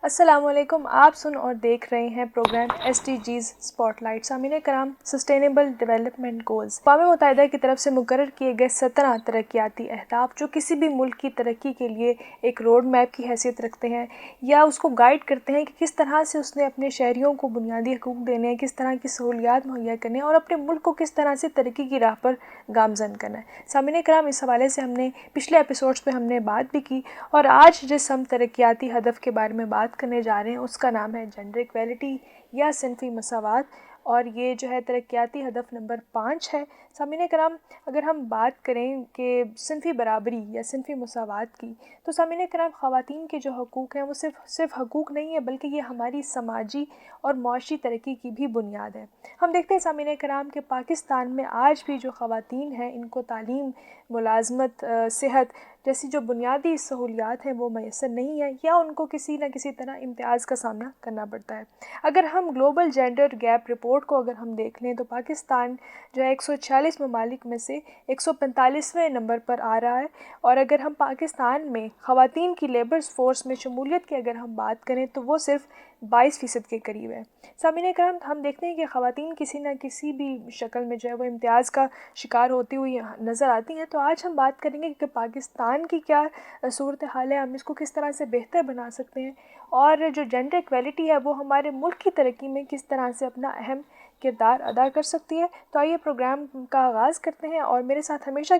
السلام علیکم. آپ سن اور دیکھ رہے ہیں program S T Gs spotlight. سامعین کرام، سسٹینیبل ڈیولپمنٹ گولز اقوام متحدہ کی طرف سے مقرر کیے گئے 17 ترقیاتی اہداف جو کسی بھی ملک کی ترقی کے لیے ایک روڈ میپ کی حیثیت رکھتے ہیں یا اس کو گائیڈ کرتے ہیں کہ کس طرح سے اس نے اپنے شہریوں کو بنیادی حقوق دینے ہیں، کس طرح کی سہولیات مہیا کرنے ہیں اور اپنے ملک کو کس طرح سے ترقی کی راہ پر گامزن کرنا ہے. سامعین کرام، اس حوالے سے ہم نے پچھلے ایپیسوڈز پہ ہم نے بات بھی کی اور آج جس ہم ترقیاتی ہدف کے بارے میں بات کرنے جا رہے ہیں اس کا نام ہے جینڈر ایکویلٹی یا صنفی مساوات، اور یہ جو ہے ترقیاتی ہدف نمبر 5 ہے. سامعین کرام، اگر ہم بات کریں کہ صنفی برابری یا صنفی مساوات کی، تو سامعین کرام، خواتین کے جو حقوق ہیں وہ صرف حقوق نہیں ہے بلکہ یہ ہماری سماجی اور معاشی ترقی کی بھی بنیاد ہے. ہم دیکھتے ہیں سامعین کرام کہ پاکستان میں آج بھی جو خواتین ہیں ان کو تعلیم، ملازمت، صحت جیسی جو بنیادی سہولیات ہیں وہ میسر نہیں ہیں یا ان کو کسی نہ کسی طرح امتیاز کا سامنا کرنا پڑتا ہے. اگر ہم گلوبل جینڈر گیپ رپورٹ کو اگر ہم دیکھ لیں تو پاکستان جو ہے 146 ممالک میں سے 145ویں نمبر پر آ رہا ہے. اور اگر ہم پاکستان میں خواتین کی لیبر فورس میں شمولیت کی اگر ہم بات کریں تو وہ صرف 22% کے قریب ہے. سامعین کرام، ہم دیکھتے ہیں کہ خواتین کسی نہ کسی بھی شکل میں جو ہے وہ امتیاز کا شکار ہوتی ہوئی نظر آتی ہیں. تو آج ہم بات کریں گے کہ پاکستان کی کیا صورتحال ہے، ہم اس کو کس طرح سے بہتر بنا سکتے ہیں اور جو جینڈر ایکویلٹی ہے وہ ہمارے ملک کی ترقی میں کس طرح سے اپنا اہم کردار ادا کر سکتی ہے. تو آئیے پروگرام کا آغاز کرتے ہیں اور میرے ساتھ ہمیشہ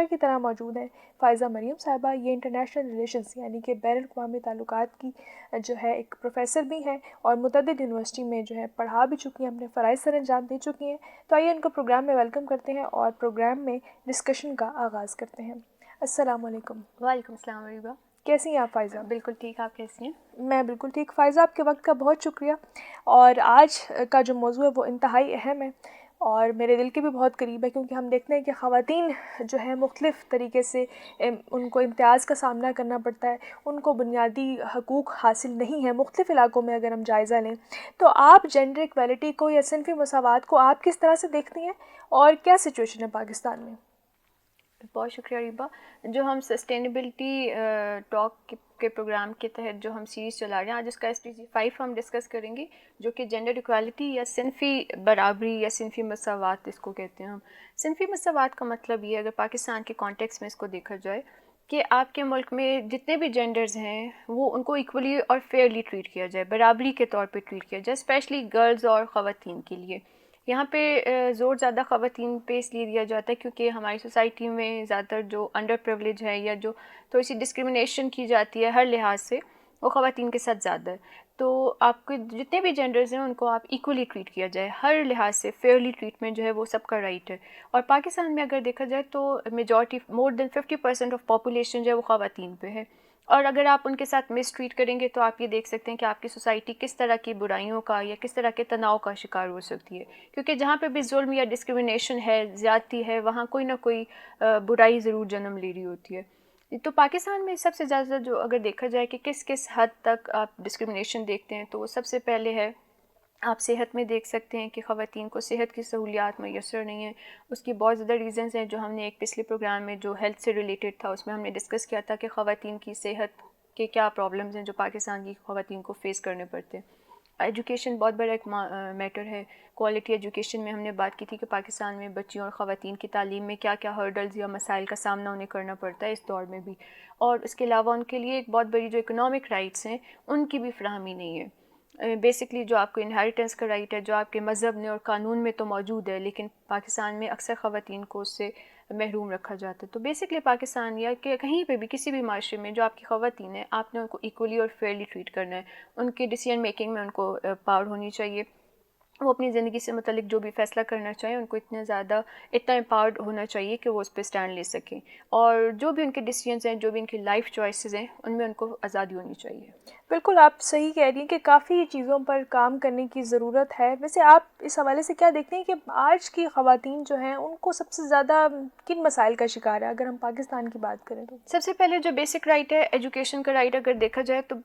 کی طرح موجود ہیں فائزہ مریم صاحبہ. یہ انٹرنیشنل ریلیشنز یعنی کہ بین الاقوامی تعلقات کی جو ہے ایک پروفیسر بھی ہیں اور متعدد یونیورسٹی میں جو ہے پڑھا بھی چکی ہیں، اپنے فرائض سر انجام دے چکی ہیں. تو آئیے ان کو پروگرام میں ویلکم کرتے ہیں اور پروگرام میں ڈسکشن کا آغاز کرتے ہیں. السلام علیکم. وعلیکم السلام عریبہ. کیسی ہیں آپ فائزہ؟ بالکل ٹھیک، آپ کیسی ہیں؟ میں بالکل ٹھیک. فائزہ، آپ کے وقت کا بہت شکریہ. اور آج کا جو موضوع ہے وہ انتہائی اہم ہے اور میرے دل کے بھی بہت قریب ہے، کیونکہ ہم دیکھتے ہیں کہ خواتین جو ہے مختلف طریقے سے ان کو امتیاز کا سامنا کرنا پڑتا ہے، ان کو بنیادی حقوق حاصل نہیں ہے مختلف علاقوں میں. اگر ہم جائزہ لیں تو آپ جینڈر ایکویلٹی کو یا صنفی مساوات کو آپ کس طرح سے دیکھتی ہیں اور کیا سچویشن ہے پاکستان میں؟ بہت شکریہ عریبہ. جو ہم سسٹینیبلٹی ٹاک کے پروگرام کے تحت جو ہم سیریز چلا رہے ہیں، آج اس کا SDG 5 ہم ڈسکس کریں گے، جو کہ جینڈر ایکویلٹی یا صنفی برابری یا صنفی مساوات اس کو کہتے ہیں ہم. صنفی مساوات کا مطلب یہ، اگر پاکستان کے کانٹیکس میں اس کو دیکھا جائے، کہ آپ کے ملک میں جتنے بھی جینڈرز ہیں وہ ان کو ایکولی اور فیئرلی ٹریٹ کیا جائے، برابری کے طور پہ ٹریٹ کیا جائے، اسپیشلی گرلز اور خواتین کے لیے. یہاں پہ زور زیادہ خواتین پہ اس لیے دیا جاتا ہے کیونکہ ہماری سوسائٹی میں زیادہ تر جو انڈر پریولیج ہے یا جو تھوڑی سی ڈسکریمنیشن کی جاتی ہے ہر لحاظ سے، وہ خواتین کے ساتھ زیادہ ہے. تو آپ کے جتنے بھی جینڈرز ہیں ان کو آپ ایکولی ٹریٹ کیا جائے، ہر لحاظ سے فیئرلی ٹریٹمنٹ جو ہے وہ سب کا رائٹ ہے. اور پاکستان میں اگر دیکھا جائے تو majority more than 50% of population جو ہے وہ خواتین پہ ہے. اور اگر آپ ان کے ساتھ مس ٹریٹ کریں گے تو آپ یہ دیکھ سکتے ہیں کہ آپ کی سوسائٹی کس طرح کی برائیوں کا یا کس طرح کے تناؤ کا شکار ہو سکتی ہے. کیونکہ جہاں پہ بھی ظلم یا ڈسکریمنیشن ہے، زیادتی ہے، وہاں کوئی نہ کوئی برائی ضرور جنم لے رہی ہوتی ہے. تو پاکستان میں سب سے زیادہ جو اگر دیکھا جائے کہ کس حد تک آپ ڈسکریمنیشن دیکھتے ہیں، تو وہ سب سے پہلے ہے آپ صحت میں دیکھ سکتے ہیں کہ خواتین کو صحت کی سہولیات میسر نہیں ہیں. اس کی بہت زیادہ ریزنز ہیں جو ہم نے ایک پچھلے پروگرام میں جو ہیلتھ سے ریلیٹڈ تھا اس میں ہم نے ڈسکس کیا تھا کہ خواتین کی صحت کے کیا پرابلمز ہیں جو پاکستان کی خواتین کو فیس کرنے پڑتے ہیں. ایجوکیشن بہت بڑا ایک میٹر ہے. کوالٹی ایجوکیشن میں ہم نے بات کی تھی کہ پاکستان میں بچیوں اور خواتین کی تعلیم میں کیا کیا ہرڈلز یا مسائل کا سامنا انہیں کرنا پڑتا ہے اس دور میں بھی. اور اس کے علاوہ ان کے لیے ایک بہت بڑی جو اکنامک رائٹس ہیں ان کی بھی فراہمی نہیں ہے. بیسکلی جو آپ کو انہیریٹنس کا رائٹ ہے جو آپ کے مذہب میں اور قانون میں تو موجود ہے، لیکن پاکستان میں اکثر خواتین کو اس سے محروم رکھا جاتا ہے. تو بیسکلی پاکستان یا کہ کہیں پہ بھی کسی بھی معاشرے میں جو آپ کی خواتین ہیں آپ نے ان کو ایکولی اور فیئرلی ٹریٹ کرنا ہے. ان کے ڈیسیژن میکنگ میں ان کو پاور ہونی چاہیے. وہ اپنی زندگی سے متعلق جو بھی فیصلہ کرنا چاہیں ان کو اتنا امپاورڈ ہونا چاہیے کہ وہ اس پہ اسٹینڈ لے سکیں. اور جو بھی ان کے ڈیسیژنز ہیں، جو بھی ان کی لائف چوائسیز ہیں، ان میں ان کو آزادی ہونی چاہیے. بالکل آپ صحیح کہہ رہی ہیں کہ کافی چیزوں پر کام کرنے کی ضرورت ہے. ویسے آپ اس حوالے سے کیا دیکھتے ہیں کہ آج کی خواتین جو ہیں ان کو سب سے زیادہ کن مسائل کا شکار ہے اگر ہم پاکستان کی بات کریں تو؟ سب سے پہلے جو بیسک رائٹ ہے ایجوکیشن کا رائٹ، اگر دیکھا جائے تو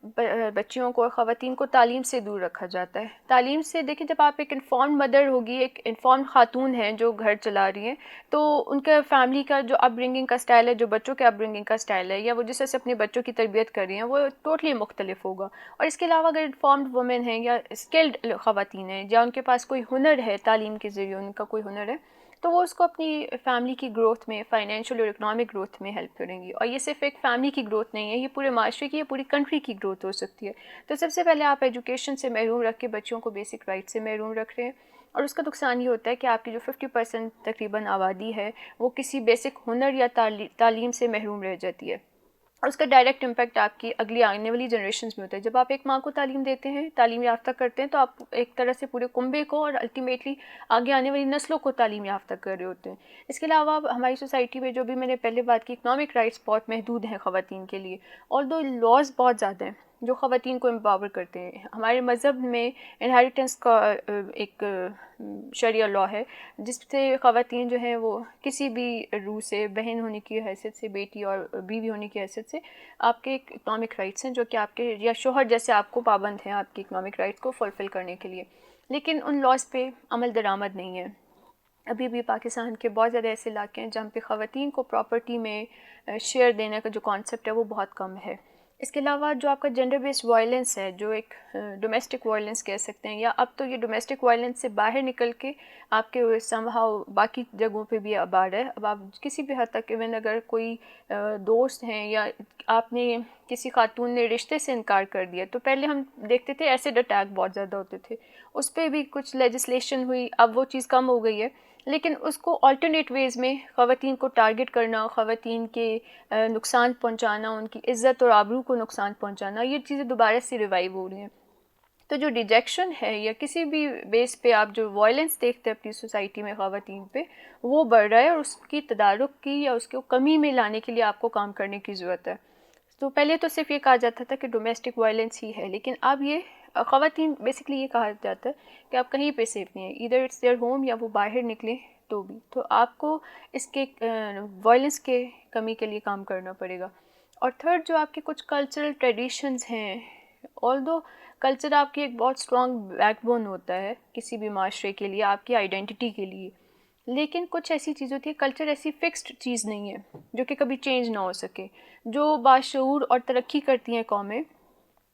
بچیوں کو اور خواتین کو تعلیم سے دور رکھا جاتا ہے. تعلیم سے دیکھیں، جب آپ ایک انفارمڈ مدر ہوگی, ایک انفارمڈ خاتون ہیں جو گھر چلا رہی ہیں, تو ان کا فیملی کا جو اپ برنگنگ کا اسٹائل ہے, جو بچوں کے اپ برنگنگ کا اسٹائل ہے, یا وہ جس طرح سے اپنے بچوں کی تربیت کر رہی ہیں, وہ ٹوٹلی مختلف ہوگا. اور اس کے علاوہ اگر انفارمڈ وومن ہیں یا اسکلڈ خواتین ہیں, یا ان کے پاس کوئی ہنر ہے, تعلیم کے ذریعے ان کا کوئی ہنر ہے, تو وہ اس کو اپنی فیملی کی گروتھ میں, فائنینشیل اور اکنامک گروتھ میں ہیلپ کریں گی. اور یہ صرف ایک فیملی کی گروتھ نہیں ہے, یہ پورے معاشرے کی, یہ پوری کنٹری کی گروتھ ہو سکتی ہے. تو سب سے پہلے آپ ایجوکیشن سے محروم رکھ کے بچوں کو بیسک رائٹ سے محروم رکھ رہے ہیں, اور اس کا نقصان یہ ہوتا ہے کہ آپ کی جو 50% تقریباً آبادی ہے وہ کسی بیسک ہنر یا تعلیم سے محروم رہ جاتی ہے. اور اس کا ڈائریکٹ امپیکٹ آپ کی اگلی آنے والی جنریشنز میں ہوتا ہے. جب آپ ایک ماں کو تعلیم دیتے ہیں, تعلیم یافتہ کرتے ہیں, تو آپ ایک طرح سے پورے کنبے کو اور الٹیمیٹلی آگے آنے والی نسلوں کو تعلیم یافتہ کر رہے ہوتے ہیں. اس کے علاوہ ہماری سوسائٹی میں جو بھی میں نے پہلے بات کی, اکنامک رائٹس بہت محدود ہیں خواتین کے لیے, اور دو لاز بہت زیادہ ہیں جو خواتین کو امپاور کرتے ہیں. ہمارے مذہب میں انہیریٹنس کا ایک شرعیہ لا ہے جس سے خواتین جو ہیں وہ کسی بھی روح سے, بہن ہونے کی حیثیت سے, بیٹی اور بیوی ہونے کی حیثیت سے آپ کے اکنامک رائٹس ہیں, جو کہ آپ کے یا شوہر جیسے آپ کو پابند ہیں آپ کی اکنامک رائٹس کو فلفل کرنے کے لیے. لیکن ان لاز پہ عمل درآمد نہیں ہے. ابھی بھی پاکستان کے بہت زیادہ ایسے علاقے ہیں جہاں پہ خواتین کو پراپرٹی میں شیئر دینے کا جو کانسیپٹ ہے وہ بہت کم ہے. اس کے علاوہ جو آپ کا جینڈر بیسڈ وائلنس ہے, جو ایک ڈومیسٹک وائلنس کہہ سکتے ہیں, یا اب تو یہ ڈومیسٹک وائلنس سے باہر نکل کے آپ کے سمہاؤ باقی جگہوں پہ بھی اب آ رہا ہے. اب آپ کسی بھی حد تک, ایون اگر کوئی دوست ہیں یا آپ نے کسی خاتون نے رشتے سے انکار کر دیا, تو پہلے ہم دیکھتے تھے ایسڈ اٹیک بہت زیادہ ہوتے تھے, اس پہ بھی کچھ لیجسلیشن ہوئی, اب وہ چیز کم ہو گئی ہے. لیکن اس کو آلٹرنیٹ ویز میں خواتین کو ٹارگٹ کرنا, خواتین کے نقصان پہنچانا, ان کی عزت اور آبرو کو نقصان پہنچانا, یہ چیزیں دوبارہ سے ریوائیو ہو رہی ہیں. تو جو ریجیکشن ہے یا کسی بھی بیس پہ آپ جو وائلنس دیکھتے ہیں اپنی سوسائٹی میں خواتین پہ, وہ بڑھ رہا ہے, اور اس کی تدارک کی یا اس کو کمی میں لانے کے لیے آپ کو کام کرنے کی ضرورت ہے. تو پہلے تو صرف یہ کہا جاتا تھا کہ ڈومیسٹک وائلنس ہی ہے, لیکن اب یہ خواتین بیسکلی یہ کہا جاتا ہے کہ آپ کہیں پہ سیف نہیں ہیں, ادھر اٹس دیئر ہوم یا وہ باہر نکلیں تو بھی. تو آپ کو اس کے وائلنس کے کمی کے لیے کام کرنا پڑے گا. اور تھرڈ, جو آپ کے کچھ کلچرل ٹریڈیشنز ہیں, آلدو کلچر آپ کی ایک بہت اسٹرانگ بیک بون ہوتا ہے کسی بھی معاشرے کے لیے, آپ کی آئیڈینٹی کے لیے, لیکن کچھ ایسی چیز ہوتی ہے, کلچر ایسی فکسڈ چیز نہیں ہے جو کہ کبھی چینج نہ ہو سکے. جو باشعور اور ترقی کرتی ہیں قومیں,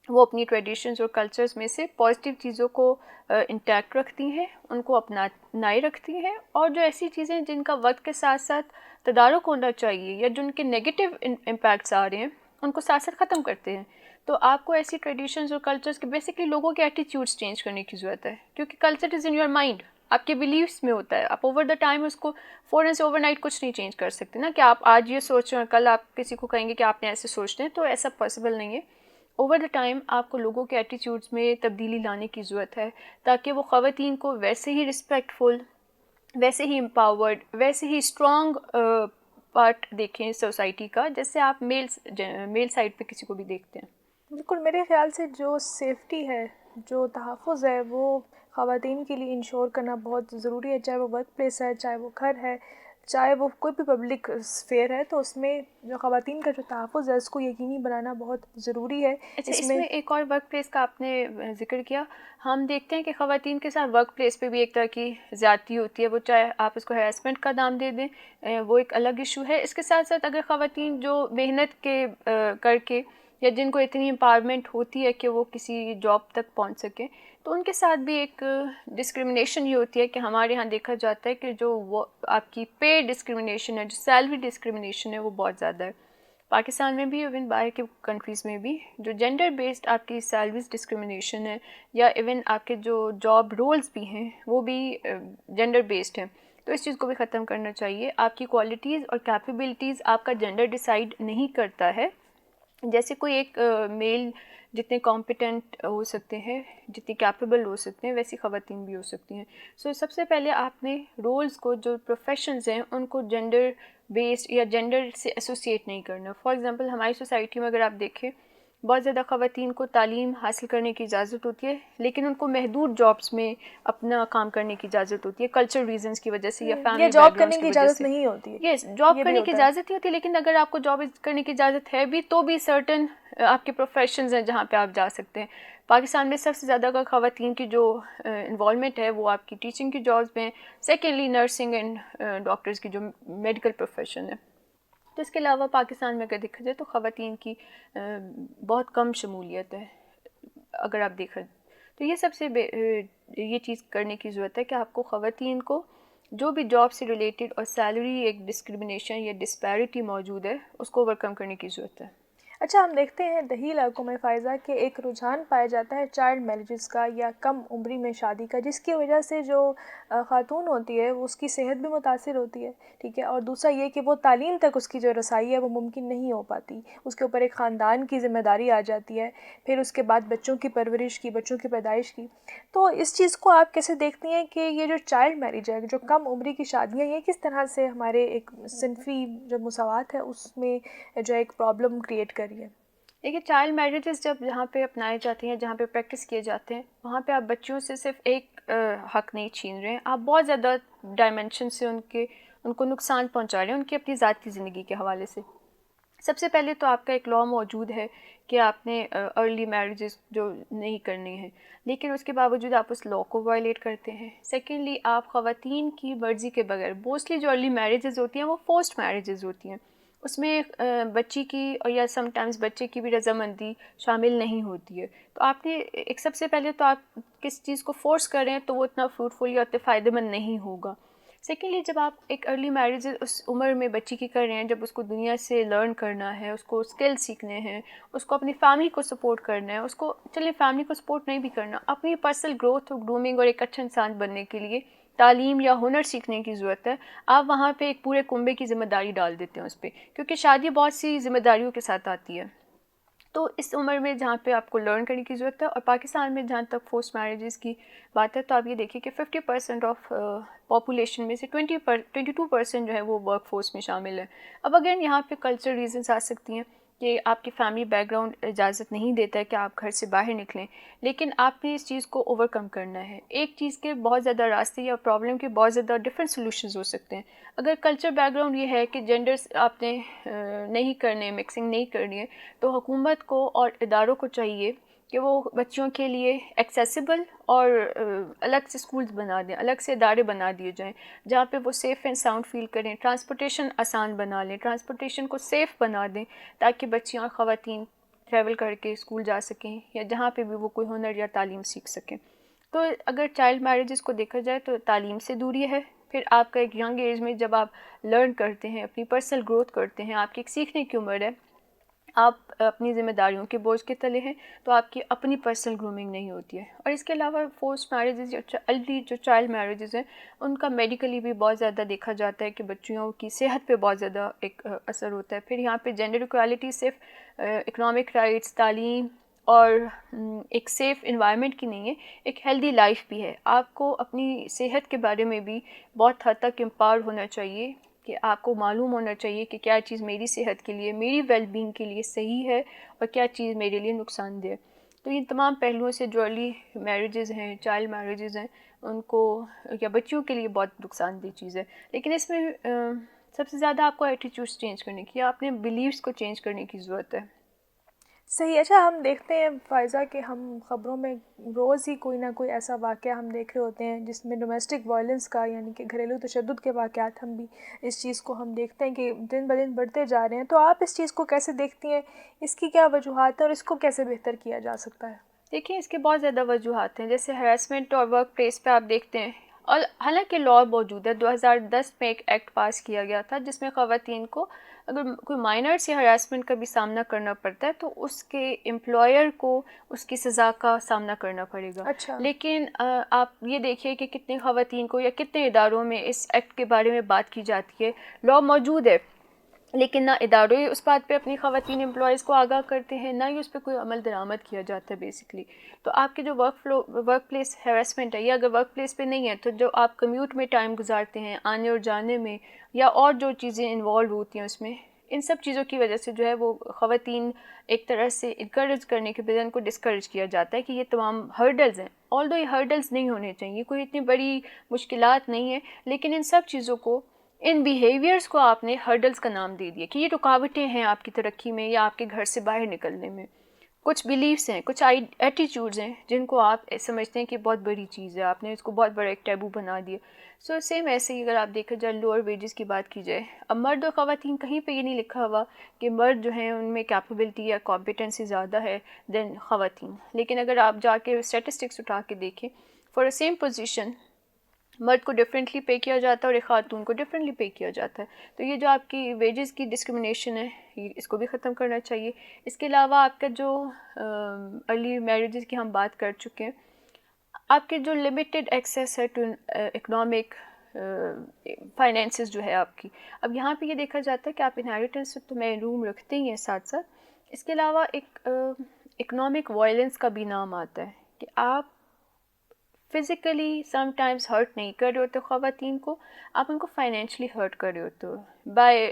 وہ اپنی ٹریڈیشنز اور کلچرز میں سے پازیٹیو چیزوں کو انٹیکٹ رکھتی ہیں, ان کو اپنائے رکھتی ہیں, اور جو ایسی چیزیں جن کا وقت کے ساتھ ساتھ تدارک ہونا چاہیے یا جن کے نیگیٹو امپیکٹس آ رہے ہیں, ان کو ساتھ ساتھ ختم کرتے ہیں. تو آپ کو ایسی ٹریڈیشنز اور کلچرز کے بیسکلی لوگوں کے ایٹیٹیوڈس چینج کرنے کی ضرورت ہے, کیونکہ culture is in your mind, آپ کے بلیفس میں ہوتا ہے. آپ اوور دا ٹائم اس کو فوراً سے اوور نائٹ کچھ نہیں چینج کر سکتے نا, کہ آپ آج یہ سوچ رہے ہیں, کل آپ کسی کو کہیں گے کہ آپ نے ایسے سوچتے ہیں, تو ایسا پاسبل نہیں ہے. اوور دا ٹائم آپ کو لوگوں کے ایٹیٹیوڈس میں تبدیلی لانے کی ضرورت ہے, تاکہ وہ خواتین کو ویسے ہی رسپیکٹفل, ویسے ہی امپاورڈ, ویسے ہی اسٹرانگ پارٹ دیکھیں سوسائٹی کا, جیسے آپ میل سائڈ پہ کسی کو بھی دیکھتے ہیں. بالکل, میرے خیال سے جو سیفٹی ہے, جو تحفظ ہے, وہ خواتین کے لیے انشور کرنا بہت ضروری ہے. چاہے وہ ورک پلیس ہے, چاہے وہ گھر ہے, چاہے وہ کوئی بھی پبلک اسفیئر ہے, تو اس میں جو خواتین کا جو تحفظ ہے اس کو یقینی بنانا بہت ضروری ہے. اچھا, اس میں ایک اور ورک پلیس کا آپ نے ذکر کیا, ہم دیکھتے ہیں کہ خواتین کے ساتھ ورک پلیس پہ بھی ایک طرح کی زیادتی ہوتی ہے, وہ چاہے آپ اس کو ہراسمنٹ کا نام دے دیں, وہ ایک الگ ایشو ہے. اس کے ساتھ ساتھ اگر خواتین جو محنت کے کر کے, یا جن کو اتنی امپاورمنٹ ہوتی ہے کہ وہ کسی جاب تک پہنچ سکیں, تو ان کے ساتھ بھی ایک ڈسکرمنیشن یہ ہوتی ہے کہ ہمارے ہاں دیکھا جاتا ہے کہ جو وہ آپ کی پے ڈسکرمنیشن ہے, جو سیلری ڈسکرمنیشن ہے, وہ بہت زیادہ ہے. پاکستان میں بھی, ایون باہر کے کنٹریز میں بھی, جو جینڈر بیسڈ آپ کی سیلریز ڈسکرمنیشن ہے, یا ایون آپ کے جو جاب رولز بھی ہیں وہ بھی جینڈر بیسڈ ہیں. تو اس چیز کو بھی ختم کرنا چاہیے. آپ کی کوالٹیز اور کیپیبلٹیز آپ کا جینڈر ڈیسائیڈ نہیں کرتا ہے. جیسے کوئی ایک میل جتنے کمپیٹنٹ ہو سکتے ہیں, جتنی کیپیبل ہو سکتے ہیں, ویسی خواتین بھی ہو سکتی ہیں. سو سب سے پہلے آپ نے رولز کو, جو پروفیشنز ہیں, ان کو جینڈر بیسڈ یا جینڈر سے ایسوسیٹ نہیں کرنا. فار ایگزامپل, ہماری سوسائٹی میں اگر آپ دیکھیں, بہت زیادہ خواتین کو تعلیم حاصل کرنے کی اجازت ہوتی ہے, لیکن ان کو محدود جابس میں اپنا کام کرنے کی اجازت ہوتی ہے, کلچر ریزنس کی وجہ سے یا فیملی بیک گراؤنڈس کی وجہ سے. نہیں ہوتی ہے. یس, جاب کرنے کی اجازت ہی ہوتی ہے, لیکن اگر آپ کو جاب کرنے کی اجازت ہے بھی, تو بھی سرٹن آپ کے پروفیشنز ہیں جہاں پہ آپ جا سکتے ہیں. پاکستان میں سب سے زیادہ اگر خواتین کی جو انوالومنٹ ہے وہ آپ کی ٹیچنگ کی جابس میں، سیکنڈلی نرسنگ اینڈ ڈاکٹرز کی جو میڈیکل پروفیشن ہے. تو اس کے علاوہ پاکستان میں اگر دیکھا جائے تو خواتین کی بہت کم شمولیت ہے اگر آپ دیکھیں. تو یہ سب سے یہ چیز کرنے کی ضرورت ہے کہ آپ کو خواتین کو جو بھی جاب سے ریلیٹڈ اور سیلری ایک ڈسکرمنیشن یا ڈسپیرٹی موجود ہے اس کو اوور کم کرنے کی ضرورت ہے. اچھا، ہم دیکھتے ہیں دیہی علاقوں میں فائزہ کہ ایک رجحان پایا جاتا ہے چائلڈ میرجز کا یا کم عمری میں شادی کا، جس کی وجہ سے جو خاتون ہوتی ہے اس کی صحت بھی متاثر ہوتی ہے، ٹھیک ہے، اور دوسرا یہ کہ وہ تعلیم تک اس کی جو رسائی ہے وہ ممکن نہیں ہو پاتی. اس کے اوپر ایک خاندان کی ذمہ داری آ جاتی ہے، پھر اس کے بعد بچوں کی پرورش کی، بچوں کی پیدائش کی. تو اس چیز کو آپ کیسے دیکھتی ہیں کہ یہ جو چائلڈ میرج ہے، جو کم عمری کی شادیاں، یہ کس طرح سے ہمارے ایک صنفی جو مساوات ہے اس میں جو ایک پرابلم کریٹ کر رہی ہے؟ دیکھیے، چائلڈ میرجز جب جہاں پہ اپنائے جاتے ہیں، جہاں پہ پریکٹس کیے جاتے ہیں، وہاں پہ آپ بچوں سے صرف ایک حق نہیں چھین رہے ہیں، آپ بہت زیادہ ڈائمینشن سے ان کو نقصان پہنچا رہے ہیں ان کی اپنی ذاتی زندگی کے حوالے سے. سب سے پہلے تو آپ کا ایک لاء موجود ہے کہ آپ نے ارلی میرجز جو نہیں کرنی ہیں، لیکن اس کے باوجود آپ اس لاء کو وائلیٹ کرتے ہیں. سیکنڈلی، آپ خواتین کی مرضی کے بغیر، موسٹلی جو ارلی میرجز ہوتی ہیں وہ فورسڈ میرجز ہوتی ہیں، اس میں بچی کی اور یا سم ٹائمز بچے کی بھی رضامندی شامل نہیں ہوتی ہے. تو آپ نے ایک سب سے پہلے تو آپ کس چیز کو فورس کر رہے ہیں تو وہ اتنا فروٹفل یا اتنا فائدہ مند نہیں ہوگا. سیکنڈلی، جب آپ ایک ارلی میرج اس عمر میں بچی کی کر رہے ہیں جب اس کو دنیا سے لرن کرنا ہے، اس کو اسکل سیکھنے ہیں، اس کو اپنی فیملی کو سپورٹ کرنا ہے، اس کو چلیں فیملی کو سپورٹ نہیں بھی کرنا، اپنی پرسنل گروتھ اور گرومنگ اور ایک اچھا انسان بننے کے لیے تعلیم یا ہنر سیکھنے کی ضرورت ہے. آپ وہاں پہ ایک پورے کنبے کی ذمہ داری ڈال دیتے ہیں اس پہ، کیونکہ شادی بہت سی ذمہ داریوں کے ساتھ آتی ہے. تو اس عمر میں جہاں پہ آپ کو لرن کرنے کی ضرورت ہے، اور پاکستان میں جہاں تک فورس میرجز کی بات ہے تو آپ یہ دیکھیں کہ 50% آف پاپولیشن میں سے 22% جو ہے وہ ورک فورس میں شامل ہے. اب اگر یہاں پہ کلچرل ریزنس آ سکتی ہیں کہ آپ کی فیملی بیک گراؤنڈ اجازت نہیں دیتا ہے کہ آپ گھر سے باہر نکلیں، لیکن آپ نے اس چیز کو اوور کم کرنا ہے. ایک چیز کے بہت زیادہ راستے یا پرابلم کے بہت زیادہ ڈفرینٹ سولوشنز ہو سکتے ہیں. اگر کلچر بیک گراؤنڈ یہ ہے کہ جینڈرز آپ نے نہیں کرنے، مکسنگ نہیں کرنی ہے، تو حکومت کو اور اداروں کو چاہیے کہ وہ بچوں کے لیے ایکسیسیبل اور الگ سے اسکولز بنا دیں، الگ سے ادارے بنا دیے جائیں جہاں پہ وہ سیف اینڈ ساؤنڈ فیل کریں. ٹرانسپورٹیشن آسان بنا لیں، ٹرانسپورٹیشن کو سیف بنا دیں تاکہ بچیاں اور خواتین ٹریول کر کے اسکول جا سکیں یا جہاں پہ بھی وہ کوئی ہنر یا تعلیم سیکھ سکیں. تو اگر چائلڈ میرجز کو دیکھا جائے تو تعلیم سے دوری ہے. پھر آپ کا ایک ینگ ایج میں جب آپ لرن کرتے ہیں، اپنی پرسنل گروتھ کرتے ہیں، آپ کی ایک سیکھنے کی عمر ہے، آپ اپنی ذمہ داریوں کے بوجھ کے تلے ہیں، تو آپ کی اپنی پرسنل گرومنگ نہیں ہوتی ہے. اور اس کے علاوہ فورس میرجز یا ارلی جو چائلڈ میرجز ہیں ان کا میڈیکلی بھی بہت زیادہ دیکھا جاتا ہے کہ بچیوں کی صحت پہ بہت زیادہ ایک اثر ہوتا ہے. پھر یہاں پہ جینڈر ایکوالٹی صرف اکنامک رائٹس، تعلیم اور ایک سیف انوائرمنٹ کی نہیں ہے، ایک ہیلدی لائف بھی ہے. آپ کو اپنی صحت کے بارے میں بھی بہت حد تک امپاور ہونا چاہیے کہ آپ کو معلوم ہونا چاہیے کہ کیا چیز میری صحت کے لیے، میری ویل بینگ کے لیے صحیح ہے اور کیا چیز میرے لیے نقصان دہ. تو ان تمام پہلوؤں سے جو ارلی میرجز ہیں، چائلڈ میرجز ہیں، ان کو یا بچیوں کے لیے بہت نقصان دہ چیز ہے. لیکن اس میں سب سے زیادہ آپ کو ایٹیٹیوڈس چینج کرنے کی، آپ نے بلیفس کو چینج کرنے کی ضرورت ہے. صحیح. اچھا، ہم دیکھتے ہیں فائزہ کہ ہم خبروں میں روز ہی کوئی نہ کوئی ایسا واقعہ ہم دیکھ رہے ہوتے ہیں جس میں ڈومیسٹک وائلنس کا، یعنی کہ گھریلو تشدد کے واقعات، ہم بھی اس چیز کو ہم دیکھتے ہیں کہ دن بدن بڑھتے جا رہے ہیں. تو آپ اس چیز کو کیسے دیکھتی ہیں؟ اس کی کیا وجوہات ہیں اور اس کو کیسے بہتر کیا جا سکتا ہے؟ دیکھیں، اس کے بہت زیادہ وجوہات ہیں. جیسے ہراسمنٹ اور ورک پلیس پہ آپ دیکھتے ہیں، اور حالانکہ لاء موجود ہے. 2010 میں ایک ایکٹ پاس کیا گیا تھا جس میں خواتین کو اگر کوئی مائنر سے ہراسمنٹ کا بھی سامنا کرنا پڑتا ہے تو اس کے امپلائر کو اس کی سزا کا سامنا کرنا پڑے گا. اچھا. لیکن آپ یہ دیکھیے کہ کتنے خواتین کو یا کتنے اداروں میں اس ایکٹ کے بارے میں بات کی جاتی ہے. لاء موجود ہے لیکن نہ ادارے اس بات پہ اپنی خواتین امپلائیز کو آگاہ کرتے ہیں، نہ ہی اس پہ کوئی عمل درآمد کیا جاتا ہے بیسکلی. تو آپ کے جو ورک پلیس ہیراسمنٹ ہے، یا اگر ورک پلیس پہ نہیں ہے تو جو آپ کمیوٹ میں ٹائم گزارتے ہیں آنے اور جانے میں، یا اور جو چیزیں انوالو ہوتی ہیں اس میں، ان سب چیزوں کی وجہ سے جو ہے وہ خواتین ایک طرح سے انکریج کرنے کے بجائے ان کو ڈسکریج کیا جاتا ہے کہ یہ تمام ہرڈلز ہیں. آلدو یہ ہرڈلز نہیں ہونے چاہیے، کوئی اتنی بڑی مشکلات نہیں ہے، لیکن ان سب چیزوں کو، ان بیہیویئرس کو آپ نے ہرڈلز کا نام دے دیا کہ یہ رکاوٹیں ہیں آپ کی ترقی میں یا آپ کے گھر سے باہر نکلنے میں. کچھ بلیفس ہیں، کچھ ایٹیٹیوڈز ہیں جن کو آپ سمجھتے ہیں کہ بہت بڑی چیز ہے، آپ نے اس کو بہت بڑا ایک ٹیبو بنا دیا. سو سیم ایسے ہی اگر آپ دیکھا جائے لوور ویجز کی بات کی جائے، اب مرد اور خواتین کہیں پہ یہ نہیں لکھا ہوا کہ مرد جو ہیں ان میں کیپیبلٹی یا کمپیٹنسی زیادہ ہے دین خواتین. لیکن اگر آپ جا کے اسٹیٹسٹکس اٹھا کے دیکھیں، فار اے سیم پوزیشن مرد کو ڈفرینٹلی پے کیا جاتا ہے اور ایک خاتون کو ڈفرینٹلی پے کیا جاتا ہے. تو یہ جو آپ کی ویجز کی ڈسکرمنیشن ہے، اس کو بھی ختم کرنا چاہیے. اس کے علاوہ آپ کا جو ارلی میرجز کی ہم بات کر چکے ہیں، آپ کے جو لمیٹڈ ایکسیس ہے ٹو اکنامک فائنینسز جو ہے آپ کی، اب یہاں پہ یہ دیکھا جاتا ہے کہ آپ انہیریٹنس سے تو محروم رکھتے ہی ہیں، ساتھ ساتھ اس کے علاوہ ایک اکنامک وائلنس کا بھی نام آتا ہے کہ آپ فزیکلی سم ٹائمز ہرٹ نہیں کر رہے ہوتے خواتین کو، آپ ان کو فائنینشلی ہرٹ کر رہے ہوتے ہو by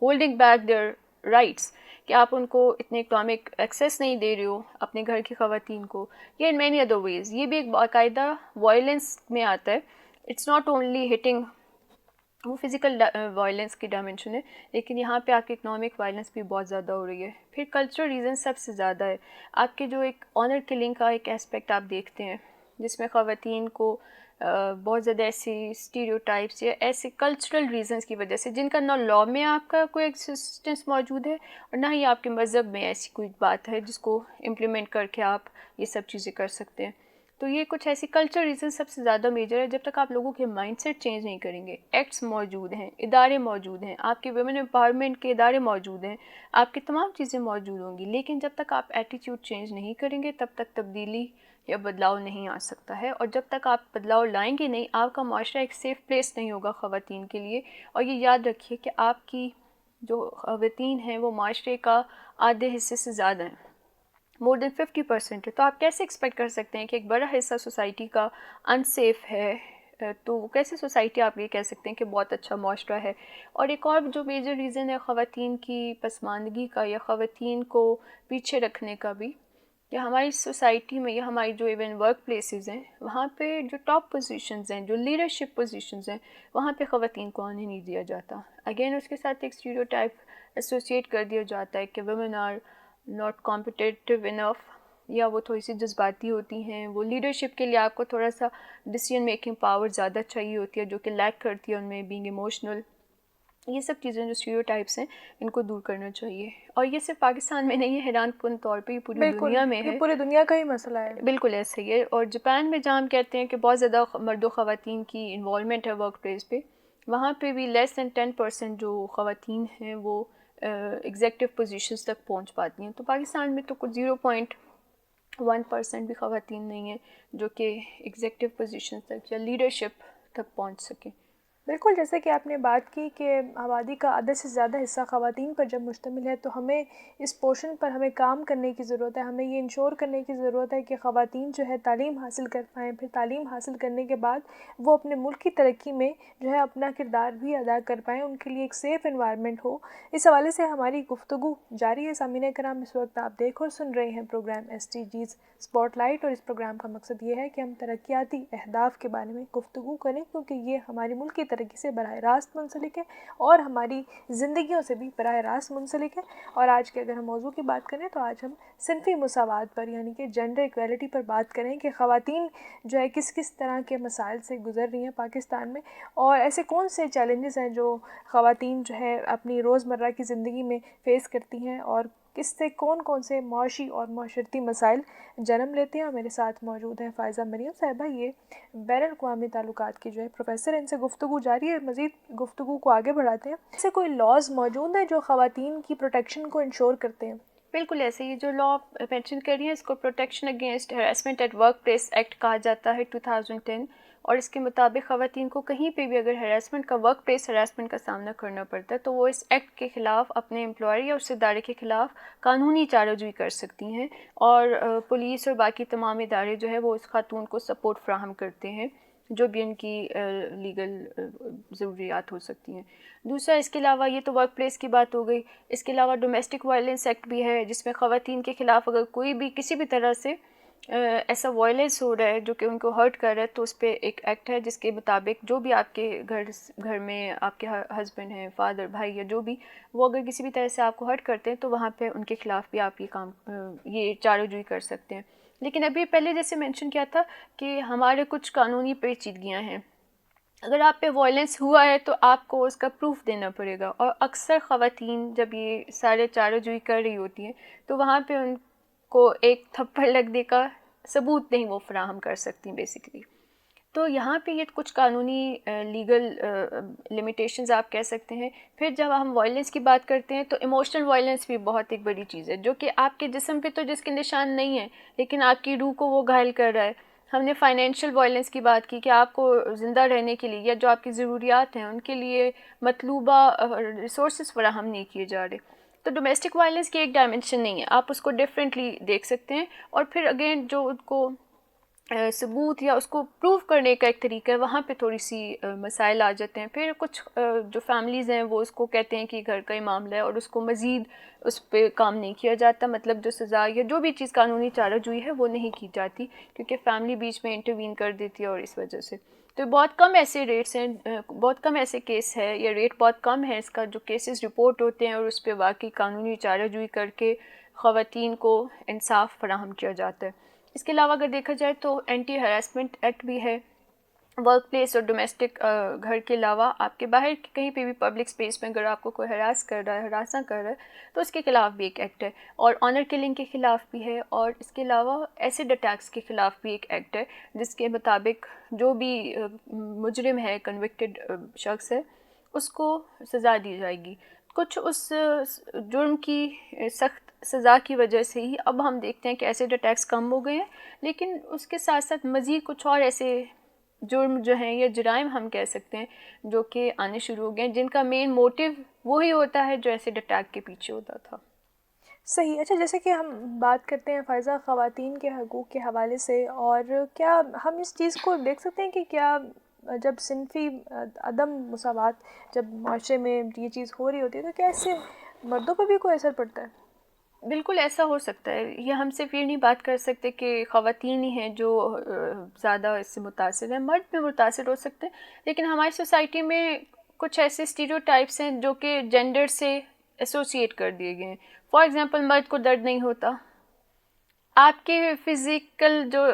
holding back their rights, کہ آپ ان کو اتنے اکنامک ایکسیس نہیں دے رہے ہو اپنے گھر کی خواتین کو، یا ان مینی ادر ویز. یہ بھی ایک باقاعدہ وائلنس میں آتا ہے. اٹس ناٹ اونلی ہٹنگ، وہ فزیکل وائلنس کی ڈائمینشن ہے، لیکن یہاں پہ آپ کی اکنامک وائلنس بھی بہت زیادہ ہو رہی ہے. پھر کلچرل ریزن سب سے زیادہ ہے. آپ کے جو ایک آنر کلنگ کا ایک اسپیکٹ آپ دیکھتے ہیں جس میں خواتین کو بہت زیادہ ایسی اسٹیریوٹائپس یا ایسے کلچرل ریزنس کی وجہ سے، جن کا نہ لاء میں آپ کا کوئی ایگزسٹنس موجود ہے اور نہ ہی آپ کے مذہب میں ایسی کوئی بات ہے جس کو امپلیمنٹ کر کے آپ یہ سب چیزیں کر سکتے ہیں. تو یہ کچھ ایسی کلچرل ریزن سب سے زیادہ میجر ہے. جب تک آپ لوگوں کے مائنڈ سیٹ چینج نہیں کریں گے، ایکٹس موجود ہیں، ادارے موجود ہیں، آپ کے ویمن امپاورمنٹ کے ادارے موجود ہیں، آپ کی تمام چیزیں موجود ہوں گی، لیکن جب تک آپ ایٹیٹیوڈ چینج نہیں کریں گے تب تک تبدیلی یا بدلاؤ نہیں آ سکتا ہے. اور جب تک آپ بدلاؤ لائیں گے نہیں، آپ کا معاشرہ ایک سیف پلیس نہیں ہوگا خواتین کے لیے. اور یہ یاد رکھیے کہ آپ کی جو خواتین ہیں وہ معاشرے کا آدھے حصے سے زیادہ ہیں، مور دین 50% ہے. تو آپ کیسے ایکسپیکٹ کر سکتے ہیں کہ ایک بڑا حصہ سوسائٹی کا انسیف ہے؟ تو کیسے سوسائٹی آپ یہ کہہ سکتے ہیں کہ بہت اچھا معاشرہ ہے؟ اور ایک اور جو میجر ریزن ہے خواتین کی پسماندگی کا یا خواتین کو پیچھے رکھنے کا بھی، کہ ہماری سوسائٹی میں یا ہماری جو ایون ورک پلیسز ہیں وہاں پہ جو ٹاپ پوزیشنز ہیں، جو لیڈرشپ پوزیشنز ہیں، وہاں پہ خواتین کو آنے نہیں دیا جاتا. اگین اس کے ساتھ ایک اسٹیریوٹائپ ایسوسیٹ کر دیا جاتا ہے کہ ویمن آر ناٹ کمپٹیٹیو انف، یا وہ تھوڑی سی جذباتی ہوتی ہیں. وہ لیڈرشپ کے لیے آپ کو تھوڑا سا ڈیسیژن میکنگ پاور زیادہ چاہیے ہوتی ہے، جو کہ لیک کرتی ہے ان میں، بینگ ایموشنل. یہ سب چیزیں جو اسٹیریوٹائپس ہیں ان کو دور کرنا چاہیے. اور یہ صرف پاکستان میں نہیں ہے، حیران کن طور پہ یہ پوری بالکل، دنیا میں یہ ہے. پوری دنیا کا ہی مسئلہ ہے. بالکل ایسا ہی ہے. اور جاپان میں جہاں ہم کہتے ہیں کہ بہت زیادہ مرد و خواتین کی انوالومنٹ ہے ورک پلیس پہ، وہاں پہ بھی لیس دین 10% جو خواتین ہیں وہ ایگزیکٹو پوزیشنز تک پہنچ پاتی ہیں. تو پاکستان میں تو کچھ 0.1% بھی خواتین نہیں ہیں جو کہ ایگزیکٹو پوزیشن تک یا لیڈرشپ تک پہنچ سکیں. بالکل، جیسے کہ آپ نے بات کی کہ آبادی کا آدھے سے زیادہ حصہ خواتین پر جب مشتمل ہے تو ہمیں اس پورشن پر ہمیں کام کرنے کی ضرورت ہے. ہمیں یہ انشور کرنے کی ضرورت ہے کہ خواتین جو ہے تعلیم حاصل کر پائیں، پھر تعلیم حاصل کرنے کے بعد وہ اپنے ملک کی ترقی میں جو ہے اپنا کردار بھی ادا کر پائیں، ان کے لیے ایک سیف انوائرمنٹ ہو. اس حوالے سے ہماری گفتگو جاری ہے. سامعین کرام، اس وقت آپ دیکھ اور سن رہے ہیں پروگرام SDGs اسپاٹ لائٹ، اور اس پروگرام کا مقصد یہ ہے کہ ہم ترقیاتی اہداف کے بارے میں گفتگو کریں، کیونکہ یہ ہماری ملک کی ترقی سے براہ راست منسلک ہے اور ہماری زندگیوں سے بھی براہ راست منسلک ہے. اور آج کے اگر ہم موضوع کی بات کریں تو آج ہم صنفی مساوات پر یعنی کہ جینڈر ایکویلٹی پر بات کریں کہ خواتین جو ہے کس کس طرح کے مسائل سے گزر رہی ہیں پاکستان میں، اور ایسے کون سے چیلنجز ہیں جو خواتین جو ہے اپنی روزمرہ کی زندگی میں فیس کرتی ہیں، اور کس سے کون سے معاشی اور معاشرتی مسائل جنم لیتے ہیں. اور میرے ساتھ موجود ہیں فائزہ مریم صاحبہ، یہ بین الاقوامی تعلقات کی جو ہے پروفیسر. ان سے گفتگو جاری ہے، مزید گفتگو کو آگے بڑھاتے ہیں. ایسے کوئی لاز موجود ہیں جو خواتین کی پروٹیکشن کو انشور کرتے ہیں؟ بالکل ایسے ہی جو لا مینشن کر رہی ہیں اس کو protection against harassment at workplace act کہا جاتا ہے 2010. اور اس کے مطابق خواتین کو کہیں پہ بھی اگر ہراسمنٹ کا، ورک پلیس ہراسمنٹ کا سامنا کرنا پڑتا ہے تو وہ اس ایکٹ کے خلاف اپنے امپلائر یا اس ادارے کے خلاف قانونی چارہ جوئی کر سکتی ہیں. اور پولیس اور باقی تمام ادارے جو ہے وہ اس خاتون کو سپورٹ فراہم کرتے ہیں جو بھی ان کی لیگل ضروریات ہو سکتی ہیں. دوسرا اس کے علاوہ یہ تو ورک پلیس کی بات ہو گئی. اس کے علاوہ ڈومیسٹک وائلنس ایکٹ بھی ہے جس میں خواتین کے خلاف اگر کوئی بھی کسی بھی طرح سے ایسا وائلنس ہو رہا ہے جو کہ ان کو ہرٹ کر رہا ہے، تو اس پہ ایک ایکٹ ہے جس کے مطابق جو بھی آپ کے گھر میں آپ کے ہسبینڈ ہیں، فادر، بھائی یا جو بھی، وہ اگر کسی بھی طرح سے آپ کو ہرٹ کرتے ہیں تو وہاں پہ ان کے خلاف بھی آپ یہ کام یہ چارہ جوئی کر سکتے ہیں. لیکن ابھی پہلے جیسے مینشن کیا تھا کہ ہمارے کچھ قانونی پیچیدگیاں ہیں. اگر آپ پہ وائلنس ہوا ہے تو آپ کو اس کا پروف دینا پڑے گا، اور اکثر خواتین جب یہ سارے چارہ جوئی کر رہی ہوتی ہیں تو وہاں پہ ان کو ایک تھپڑ لگنے کا ثبوت نہیں وہ فراہم کر سکتی بیسیکلی. تو یہاں پہ یہ کچھ قانونی لیگل لمیٹیشنز آپ کہہ سکتے ہیں. پھر جب ہم وائلنس کی بات کرتے ہیں تو ایموشنل وائلنس بھی بہت ایک بڑی چیز ہے، جو کہ آپ کے جسم پہ تو جس کے نشان نہیں ہیں لیکن آپ کی روح کو وہ گھائل کر رہا ہے. ہم نے فائنینشیل وائلنس کی بات کی کہ آپ کو زندہ رہنے کے لیے یا جو آپ کی ضروریات ہیں ان کے لیے مطلوبہ ریسورسز فراہم نہیں کیے جا رہے. تو ڈومیسٹک وائلنس کی ایک ڈائمنشن نہیں ہے، آپ اس کو ڈفرینٹلی دیکھ سکتے ہیں. اور پھر اگین جو ان کو ثبوت یا اس کو پروو کرنے کا ایک طریقہ ہے، وہاں پہ تھوڑی سی مسائل آ جاتے ہیں. پھر کچھ جو فیملیز ہیں وہ اس کو کہتے ہیں کہ گھر کا ہی معاملہ ہے اور اس کو مزید اس پہ کام نہیں کیا جاتا، مطلب جو سزا یا جو بھی چیز قانونی چارہ جوئی ہے وہ نہیں کی جاتی کیونکہ فیملی بیچ میں انٹروین کر دیتی ہے. اور اس وجہ سے تو بہت کم ایسے ریٹس ہیں، بہت کم ایسے کیس ہے، یا ریٹ بہت کم ہے اس کا جو کیسز رپورٹ ہوتے ہیں اور اس پہ واقعی قانونی چارہ جوئی کر کے خواتین کو انصاف فراہم کیا جاتا ہے. اس کے علاوہ اگر دیکھا جائے تو اینٹی ہراسمنٹ ایکٹ بھی ہے. ورک پلیس اور ڈومیسٹک گھر کے علاوہ آپ کے باہر کہیں پہ بھی پبلک اسپیس میں اگر آپ کو کوئی ہراس کر رہا ہے، ہراساں کر رہا ہے، تو اس کے خلاف بھی ایک ایکٹ ہے. اور آنر کلنگ کے خلاف بھی ہے. اور اس کے علاوہ ایسڈ اٹیکس کے خلاف بھی ایک ایکٹ ہے جس کے مطابق جو بھی مجرم ہے، کنوکٹڈ شخص ہے، اس کو سزا دی جائے گی. کچھ اس جرم کی سخت سزا کی وجہ سے ہی اب ہم دیکھتے ہیں کہ ایسڈ اٹیکس کم ہو گئے ہیں، لیکن اس کے ساتھ ساتھ مزید کچھ اور ایسے جرم جو ہیں یا جرائم ہم کہہ سکتے ہیں جو کہ آنے شروع ہو گئے ہیں، جن کا مین موٹیو وہی ہوتا ہے جو ایسڈ اٹیک کے پیچھے ہوتا تھا. صحیح. اچھا، جیسے کہ ہم بات کرتے ہیں فائزہ خواتین کے حقوق کے حوالے سے، اور کیا ہم اس چیز کو دیکھ سکتے ہیں کہ کیا جب صنفی عدم مساوات جب معاشرے میں یہ چیز ہو رہی ہوتی ہے تو کیا اس سے مردوں پر بھی کوئی اثر پڑتا ہے؟ بالکل ایسا ہو سکتا ہے. یہ ہم صرف یہ نہیں بات کر سکتے کہ خواتین ہی ہیں جو زیادہ اس سے متاثر ہیں، مرد بھی متاثر ہو سکتے ہیں. لیکن ہماری سوسائٹی میں کچھ ایسے اسٹیریوٹائپس ہیں جو کہ جینڈر سے ایسوسیٹ کر دیے گئے ہیں. فار ایگزامپل، مرد کو درد نہیں ہوتا. آپ کے فزیکل جو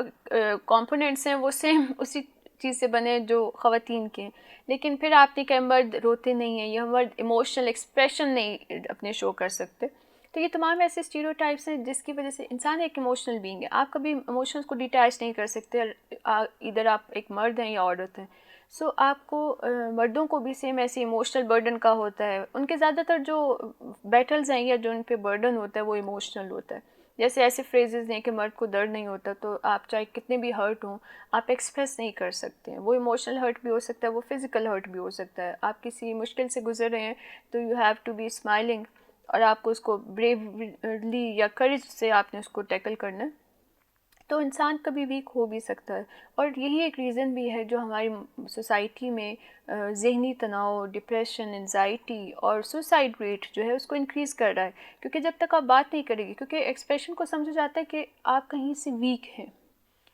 کمپوننٹس ہیں وہ سیم اسی چیز سے بنے جو خواتین کے ہیں، لیکن پھر آپ نے کہا مرد روتے نہیں ہیں یا مرد ایموشنل ایکسپریشن نہیں اپنے شو کر سکتے. تو یہ تمام ایسے اسٹیریوٹائپس ہیں جس کی وجہ سے انسان ایک ایموشنل بینگ ہے. آپ کبھی ایموشنس کو ڈیٹیچ نہیں کر سکتے، ادھر آپ ایک مرد ہیں یا عورت ہیں. سو آپ کو مردوں کو بھی سیم ایسے ایموشنل برڈن کا ہوتا ہے. ان کے زیادہ تر جو بیٹلز ہیں یا جو ان پہ برڈن ہوتا ہے وہ ایموشنل ہوتا ہے. جیسے ایسے فریزز ہیں کہ مرد کو درد نہیں ہوتا، تو آپ چاہے کتنے بھی ہرٹ ہوں آپ ایکسپریس نہیں کر سکتے ہیں. وہ ایموشنل ہرٹ بھی ہو سکتا ہے، وہ فزیکل ہرٹ بھی ہو سکتا ہے. آپ کسی مشکل سے گزر رہے ہیں تو you have to be smiling, اور آپ کو اس کو بریولی یا کریج سے آپ نے اس کو ٹیکل کرنا ہے. تو انسان کبھی ویک ہو بھی سکتا ہے. اور یہی ایک ریزن بھی ہے جو ہماری سوسائٹی میں ذہنی تناؤ، ڈپریشن، انزائٹی اور سوسائڈ ریٹ جو ہے اس کو انکریز کر رہا ہے. کیونکہ جب تک آپ بات نہیں کرے گی، کیونکہ ایکسپریشن کو سمجھا جاتا ہے کہ آپ کہیں سے ویک ہیں.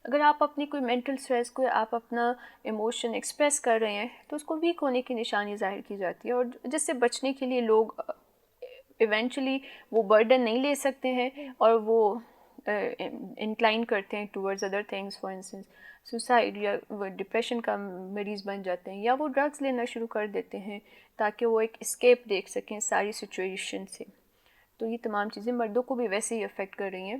اگر آپ اپنی کوئی مینٹل اسٹریس کو آپ اپنا ایموشن ایکسپریس کر رہے ہیں تو اس کو ویک ہونے کی نشانی ظاہر کی جاتی ہے، اور جس سے بچنے کے لیے لوگ ایونچولی وہ برڈن نہیں لے سکتے ہیں اور وہ انکلائن کرتے ہیں towards other things. For instance suicide یا وہ ڈپریشن کا مریض بن جاتے ہیں، یا وہ ڈرگس لینا شروع کر دیتے ہیں تاکہ وہ ایک اسکیپ دیکھ سکیں ساری سچویشن سے. تو یہ تمام چیزیں مردوں کو بھی ویسے ہی افیکٹ کر رہی ہیں.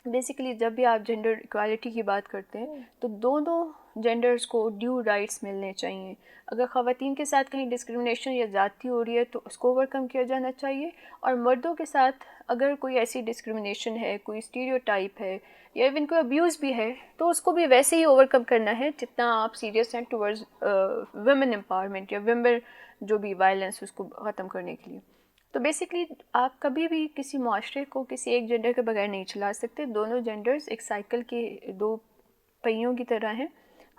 بیسیکلی جب بھی آپ جینڈر ایکوالٹی کی بات کرتے ہیں تو دونوں جینڈرز کو ڈیو رائٹس ملنے چاہیے. اگر خواتین کے ساتھ کہیں ڈسکرمنیشن یا زیادتی ہو رہی ہے تو اس کو اوور کم کیا جانا چاہیے، اور مردوں کے ساتھ اگر کوئی ایسی ڈسکرمنیشن ہے، کوئی اسٹیریوٹائپ ہے یا ایون کوئی ابیوز بھی ہے تو اس کو بھی ویسے ہی اوور کم کرنا ہے جتنا آپ سیریس ہیں ٹورڈز ویمن امپاورمنٹ یا ویمن جو بھی وائلنس اس کو ختم کرنے کے لیے. تو بیسکلی آپ کبھی بھی کسی معاشرے کو کسی ایک جینڈر کے بغیر نہیں چلا سکتے. دونوں جینڈرز ایک سائیکل کے دو پہیوں کی طرح ہیں،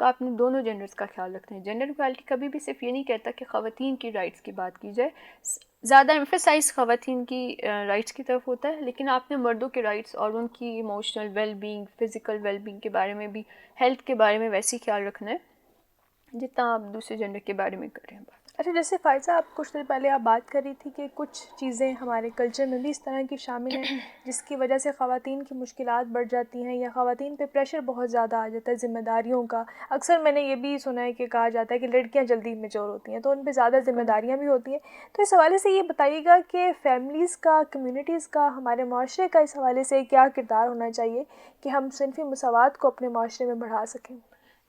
تو آپ نے دونوں جینڈرز کا خیال رکھنا ہے. جینڈر ایکوالٹی کبھی بھی صرف یہ نہیں کہتا کہ خواتین کی رائٹس کی بات کی جائے، زیادہ ایمفیسائز خواتین کی رائٹس کی طرف ہوتا ہے، لیکن آپ نے مردوں کے رائٹس اور ان کی emotional well being, physical well being کے بارے میں بھی، ہیلتھ کے بارے میں ویسے ہی خیال رکھنا ہے جتنا آپ دوسرے جینڈر کے بارے میں کر رہے ہیں بات۔ اچھا، جیسے فائزہ آپ کچھ دیر پہلے آپ بات کر رہی تھی کہ کچھ چیزیں ہمارے کلچر میں بھی اس طرح کی شامل ہیں جس کی وجہ سے خواتین کی مشکلات بڑھ جاتی ہیں یا خواتین پہ پریشر بہت زیادہ آ جاتا ہے ذمہ داریوں کا۔ اکثر میں نے یہ بھی سنا ہے کہ کہا جاتا ہے کہ لڑکیاں جلدی میچور ہوتی ہیں تو ان پہ زیادہ ذمہ داریاں بھی ہوتی ہیں، تو اس حوالے سے یہ بتائیے گا کہ فیملیز کا، کمیونٹیز کا، ہمارے معاشرے کا اس حوالے سے کیا کردار ہونا چاہیے کہ ہم صنفی مساوات کو اپنے معاشرے میں بڑھا سکیں؟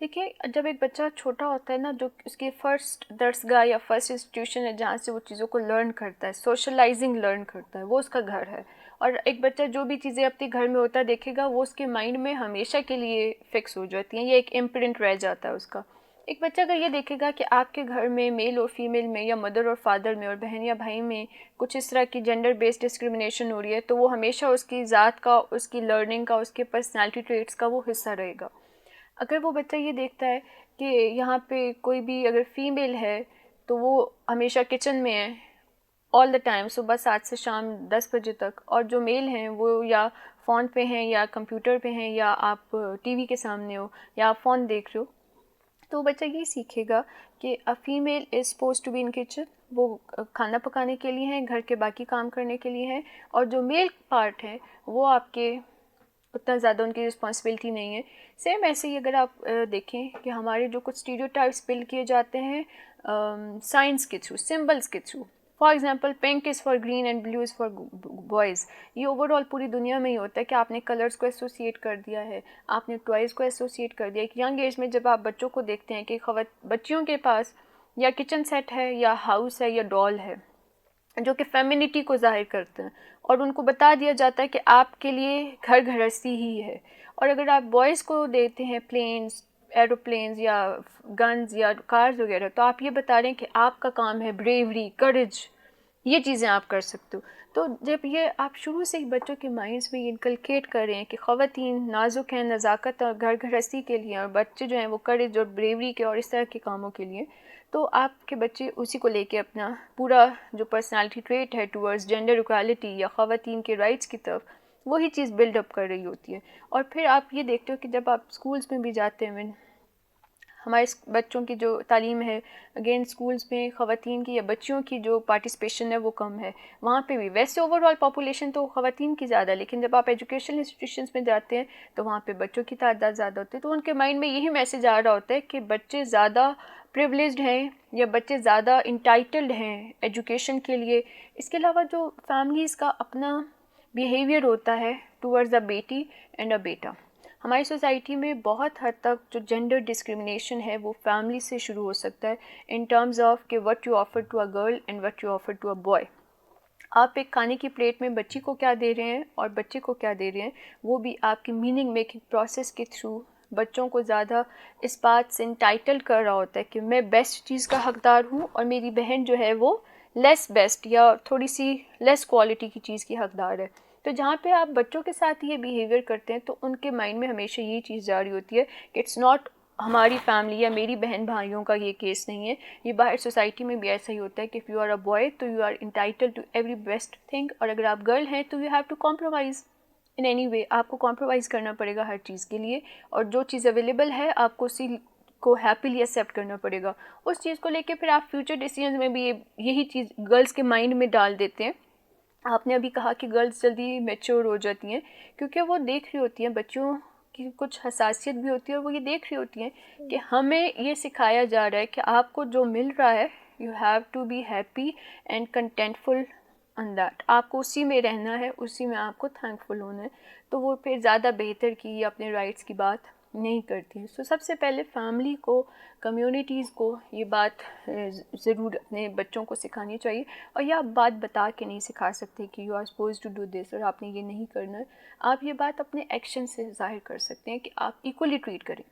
دیکھیے، جب ایک بچہ چھوٹا ہوتا ہے نا، جو اس کی فرسٹ درسگاہ یا فرسٹ انسٹیٹیوشن ہے جہاں سے وہ چیزوں کو لرن کرتا ہے، سوشلائزنگ لرن کرتا ہے، وہ اس کا گھر ہے۔ اور ایک بچہ جو بھی چیزیں اپنے گھر میں ہوتا دیکھے گا وہ اس کے مائنڈ میں ہمیشہ کے لیے فکس ہو جاتی ہیں، یہ ایک امپرنٹ رہ جاتا ہے اس کا۔ ایک بچہ اگر یہ دیکھے گا کہ آپ کے گھر میں میل اور فیمیل میں، یا مدر اور فادر میں، اور بہن یا بھائی میں کچھ اس طرح کی جینڈر بیسڈ ڈسکریمنیشن ہو رہی ہے، تو وہ ہمیشہ اس کی ذات کا، اس کی لرننگ کا، اس کے پرسنالٹی ٹریٹس کا وہ حصہ رہے گا۔ اگر وہ بچہ یہ دیکھتا ہے کہ یہاں پہ کوئی بھی اگر فیمیل ہے تو وہ ہمیشہ کچن میں ہے آل دا ٹائم، صبح 7 سے شام 10 بجے تک، اور جو میل ہیں وہ یا فون پہ ہیں یا کمپیوٹر پہ ہیں یا آپ ٹی وی کے سامنے ہو یا آپ فون دیکھ رہے ہو، تو بچہ یہ سیکھے گا کہ a female is supposed to be in kitchen, وہ کھانا پکانے کے لیے ہیں، گھر کے باقی کام کرنے کے لیے ہیں، اور جو میل پارٹ ہے وہ آپ کے اتنا زیادہ ان کی رسپانسبلٹی نہیں ہے۔ سیم ایسے ہی اگر آپ دیکھیں کہ ہمارے جو کچھ اسٹیریوٹائپس بلڈ کیے جاتے ہیں سائنس کے تھرو، سمبلس کے through, for example pink is for green and blue is for boys, یہ اوور آل پوری دنیا میں ہی ہوتا ہے کہ آپ نے کلرز کو ایسوسیٹ کر دیا ہے، آپ نے ٹوائز کو ایسوسیٹ کر دیا۔ ایک ینگ ایج میں جب آپ بچوں کو دیکھتے ہیں کہ بچیوں کے پاس یا کچن سیٹ ہے یا ہاؤس ہے یا ڈال ہے جو کہ فیمینٹی کو ظاہر کرتے ہیں، اور ان کو بتا دیا جاتا ہے کہ آپ کے لیے گھر گھرستی ہی ہے۔ اور اگر آپ بوائز کو دیتے ہیں پلینز، ایروپلینز یا گنز یا کارز وغیرہ، تو آپ یہ بتا رہے ہیں کہ آپ کا کام ہے بریوری، کریج، یہ چیزیں آپ کر سکتے ہو۔ تو جب یہ آپ شروع سے ہی بچوں کے مائنڈس میں یہ انکلکیٹ کر رہے ہیں کہ خواتین نازک ہیں، نزاکت اور گھر گھرستی کے لیے، اور بچے جو ہیں وہ کریج اور بریوری کے اور اس طرح کے کاموں کے لیے، تو آپ کے بچے اسی کو لے کے اپنا پورا جو پرسنالٹی ٹریٹ ہے ٹورڈز جینڈر اکوالٹی یا خواتین کے رائٹس کی طرف، وہی چیز بلڈ اپ کر رہی ہوتی ہے۔ اور پھر آپ یہ دیکھتے ہو کہ جب آپ اسکولس میں بھی جاتے ہیں، ہمارے بچوں کی جو تعلیم ہے، اگین اسکولس میں خواتین کی یا بچیوں کی جو پارٹیسپیشن ہے وہ کم ہے، وہاں پہ بھی ویسے اوور آل پاپولیشن تو خواتین کی زیادہ ہے، لیکن جب آپ ایجوکیشنل انسٹیٹیوشنس میں جاتے ہیں تو وہاں پہ بچوں کی تعداد زیادہ ہوتی ہے، تو ان کے مائنڈ میں یہی میسج آ رہا ہوتا ہے کہ بچے زیادہ پریولیجڈ ہیں یا بچے زیادہ انٹائٹلڈ ہیں ایجوکیشن کے لیے۔ اس کے علاوہ جو فیملیز کا اپنا بیہیویئر ہوتا ہے ٹورڈز اے بیٹی اینڈ اے بیٹا، ہماری سوسائٹی میں بہت حد تک جو جینڈر ڈسکریمنیشن ہے وہ فیملی سے شروع ہو سکتا ہے، ان ٹرمز آف کہ what you offer to a girl and what you offer to a boy. آپ ایک کھانے کی پلیٹ میں بچی کو کیا دے رہے ہیں اور بچے کو کیا دے رہے ہیں، وہ بھی آپ کی میننگ میکنگ پروسیس کے تھرو بچوں کو زیادہ اس بات سے انٹائٹل کر رہا ہوتا ہے کہ میں بیسٹ چیز کا حقدار ہوں اور میری بہن جو ہے وہ لیس بیسٹ یا تھوڑی سی لیس کوالٹی کی چیز کی حقدار ہے۔ تو جہاں پہ آپ بچوں کے ساتھ یہ بیہیویئر کرتے ہیں تو ان کے مائنڈ میں ہمیشہ یہی چیز جاری ہوتی ہے کہ اٹس ناٹ ہماری فیملی یا میری بہن بھائیوں کا یہ کیس نہیں ہے، یہ باہر سوسائٹی میں بھی ایسا ہی ہوتا ہے کہ if you are a boy تو you are entitled to every best thing, اور اگر آپ گرل ہیں تو you have to compromise in any way, آپ کو کمپرومائز کرنا پڑے گا ہر چیز کے لیے، اور جو چیز اویلیبل ہے آپ کو اسی کو ہیپیلی ایکسیپٹ کرنا پڑے گا۔ اس چیز کو لے کے پھر آپ فیوچر ڈیسیژنز میں بھی یہی چیز گرلس کے مائنڈ میں ڈال دیتے ہیں۔ آپ نے ابھی کہا کہ گرلز جلدی میچور ہو جاتی ہیں کیونکہ وہ دیکھ رہی ہوتی ہیں، بچوں کی کچھ حساسیت بھی ہوتی ہے، اور وہ یہ دیکھ رہی ہوتی ہیں کہ ہمیں یہ سکھایا جا رہا ہے کہ آپ کو جو مل رہا ہے you have to be happy and contentful on that, آپ کو اسی میں رہنا ہے، اسی میں آپ کو تھینکفل ہونا ہے، تو وہ پھر زیادہ بہتر کی یا اپنے رائٹس کی بات نہیں کرتی ہیں۔ سو سب سے پہلے فیملی کو، کمیونٹیز کو یہ بات ضرور اپنے بچوں کو سکھانی چاہیے، اور یہ آپ بات بتا کے نہیں سکھا سکتے کہ you are supposed to do this اور آپ نے یہ نہیں کرنا ہے، آپ یہ بات اپنے ایکشن سے ظاہر کر سکتے ہیں کہ آپ ایکولی ٹریٹ کریں،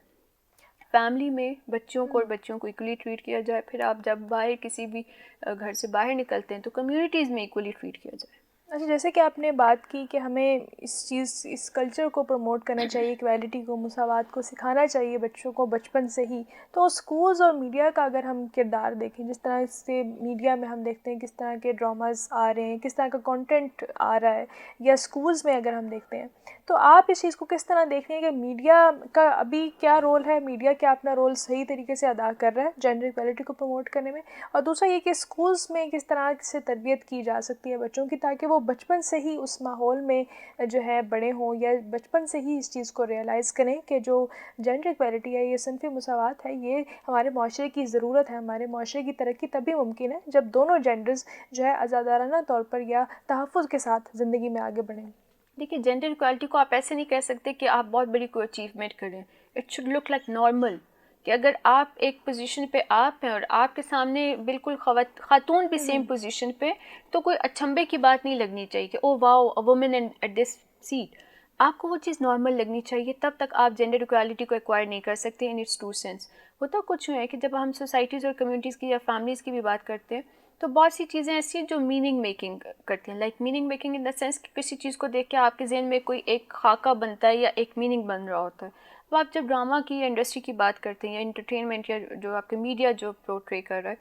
فیملی میں بچوں کو اور بچوں کو ایکولی ٹریٹ کیا جائے، پھر آپ جب باہر کسی بھی گھر سے باہر نکلتے ہیں تو کمیونٹیز میں ایکولی ٹریٹ کیا جائے۔ اچھا، جیسے کہ آپ نے بات کی کہ ہمیں اس کلچر کو پروموٹ کرنا چاہیے، ایکویلٹی کو، مساوات کو سکھانا چاہیے بچوں کو بچپن سے ہی، تو اسکولز اور میڈیا کا اگر ہم کردار دیکھیں، جس طرح سے میڈیا میں ہم دیکھتے ہیں کس طرح کے ڈراماز آ رہے ہیں، کس طرح کا کنٹینٹ آ رہا ہے، یا اسکولز میں اگر ہم دیکھتے ہیں، تو آپ اس چیز کو کس طرح دیکھ رہے ہیں کہ میڈیا کا ابھی کیا رول ہے، میڈیا کیا اپنا رول صحیح طریقے سے ادا کر رہا ہے جینڈر ایکویلٹی کو پروموٹ کرنے میں، اور دوسرا یہ کہ اسکولز میں کس طرح سے تربیت کی جا سکتی ہے بچوں کی، تاکہ وہ بچپن سے ہی اس ماحول میں جو ہے بڑے ہوں، یا بچپن سے ہی اس چیز کو ریئلائز کریں کہ جو جینڈر ایکویلٹی ہے، یہ صنفی مساوات ہے، یہ ہمارے معاشرے کی ضرورت ہے، ہمارے معاشرے کی ترقی تبھی ممکن ہے جب دونوں جینڈرز جو ہے آزادانہ طور پر یا تحفظ کے ساتھ زندگی میں آگے بڑھیں۔ دیکھیے، جینڈر اکوالٹی کو آپ ایسے نہیں کہہ سکتے کہ آپ بہت بڑی کوئی اچیومنٹ کریں. It should look like normal, کہ اگر آپ ایک پوزیشن پہ آپ ہیں اور آپ کے سامنے بالکل خاتون بھی سیم پوزیشن پہ، تو کوئی اچھمبے کی بات نہیں لگنی چاہیے کہ oh wow a woman at this seat. آپ کو وہ چیز نارمل لگنی چاہیے، تب تک آپ جینڈر اکوالٹی کو ایکوائر نہیں کر سکتے ان اٹس ٹرو سینس. ہوتا کچھ ہے کہ جب ہم سوسائٹیز اور کمیونٹیز کی یا فیملیز کی بھی بات کرتے ہیں، تو بہت سی چیزیں ایسی ہیں جو میننگ میکنگ کرتی ہیں، like meaning making in the sense کہ کسی چیز کو دیکھ کے آپ کے ذہن میں کوئی ایک خاکہ بنتا ہے یا ایک میننگ بن رہا ہوتا ہے. تو آپ جب ڈرامہ کی یا انڈسٹری کی بات کرتے ہیں یا انٹرٹینمنٹ یا جو آپ کے میڈیا جو پورٹری کر رہا ہے،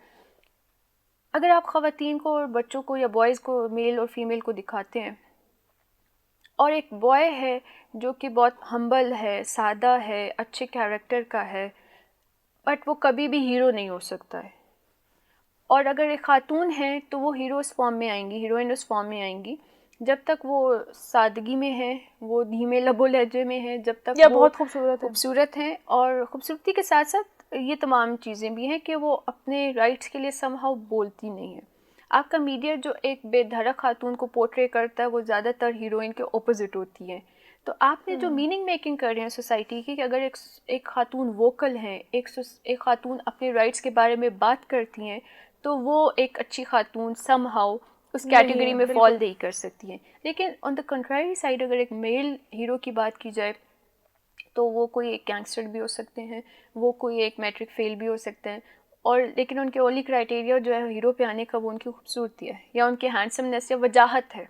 اگر آپ خواتین کو اور بچوں کو یا بوائز کو، میل اور فیمیل کو دکھاتے ہیں، اور ایک بوائے ہے جو کہ بہت ہمبل ہے، سادہ ہے، اچھے کیریکٹر کا ہے، بٹ وہ کبھی بھی ہیرو نہیں ہو سکتا ہے. اور اگر ایک خاتون ہیں تو وہ ہیرو اس فارم میں آئیں گی، ہیروئن اس فارم میں آئیں گی جب تک وہ سادگی میں ہیں، وہ دھیمے لب و لہجے میں ہیں، جب تک یا وہ بہت خوبصورت ہے۔ خوبصورت ہیں. اور خوبصورتی کے ساتھ ساتھ یہ تمام چیزیں بھی ہیں کہ وہ اپنے رائٹس کے لیے سم ہاؤ بولتی نہیں ہیں. آپ کا میڈیا جو ایک بے دھڑک خاتون کو پورٹری کرتا ہے، وہ زیادہ تر ہیروئن کے اپوزٹ ہوتی ہے. تو آپ نے جو میننگ میکنگ کر رہے ہیں سوسائٹی کی، کہ اگر ایک خاتون ووکل ہیں، ایک خاتون اپنے رائٹس کے بارے میں بات کرتی ہیں، تو وہ ایک اچھی خاتون سم ہاؤ اس نہیں کیٹیگری ہے میں فال بالکل۔ نہیں کر سکتی ہیں. لیکن آن دا کنٹراری سائڈ اگر ایک میل ہیرو کی بات کی جائے، تو وہ کوئی ایک گینگسٹر بھی ہو سکتے ہیں، وہ کوئی ایک میٹرک فیل بھی ہو سکتے ہیں، اور لیکن ان کے اونلی کرائٹیریا جو ہے ہیرو پہ آنے کا وہ ان کی خوبصورتی ہے یا ان کے ہینڈسمنیس یا وجاہت ہے.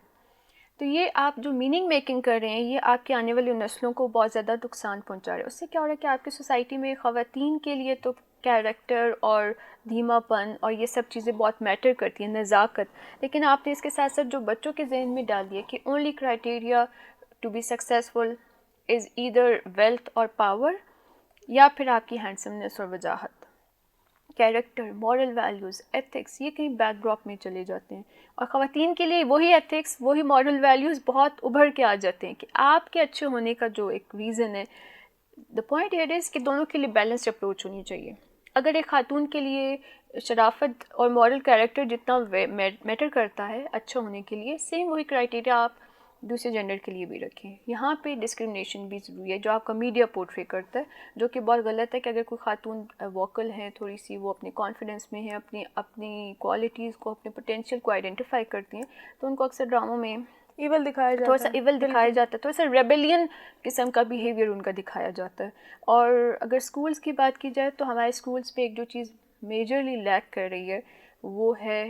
تو یہ آپ جو میننگ میکنگ کر رہے ہیں، یہ آپ کی آنے والی نسلوں کو بہت زیادہ نقصان پہنچا رہے ہیں. اس سے کیا ہو رہا ہے کہ آپ کی سوسائٹی میں خواتین کے لیے تو کیریکٹر اور دھیما پن اور یہ سب چیزیں بہت میٹر کرتی ہیں، نزاکت. لیکن آپ نے اس کے ساتھ ساتھ جو بچوں کے ذہن میں ڈال دیا کہ only criteria to be successful is either wealth اور پاور، یا پھر آپ کی ہینڈسمنیس اور وجاہت. کیریکٹر، مورل ویلیوز، ایتھکس، یہ کہیں بیک ڈراپ میں چلے جاتے ہیں. اور خواتین کے لیے وہی ایتھکس، وہی مورل ویلیوز بہت ابھر کے آ جاتے ہیں کہ آپ کے اچھے ہونے کا جو ایک ریزن ہے. دا پوائنٹ ہیئر از کہ دونوں کے لیے بیلنسڈ اپروچ ہونی چاہیے. اگر ایک خاتون کے لیے شرافت اور مورل کیریکٹر جتنا میٹر کرتا ہے اچھا ہونے کے لیے، سیم وہی کرائٹیریا آپ دوسرے جینڈر کے لیے بھی رکھیں. یہاں پہ ڈسکرمنیشن بھی ضروری ہے جو آپ کا میڈیا پورٹری کرتا ہے، جو کہ بہت غلط ہے. کہ اگر کوئی خاتون ووکل ہیں، تھوڑی سی وہ اپنے کانفیڈنس میں ہیں، اپنی کوالٹیز کو، اپنے پوٹینشیل کو آئیڈینٹیفائی کرتی ہیں، تو ان کو اکثر ڈراموں میں ایول دکھایا تھوڑا جاتا سا ہے، ایول دکھایا بالکل۔ جاتا ہے، تھوڑا سا ریبیلین قسم کا بیہیویئر ان کا دکھایا جاتا ہے. اور اگر اسکولس کی بات کی جائے تو ہمارے اسکولس پہ ایک جو چیز میجرلی لیک کر رہی ہے وہ ہے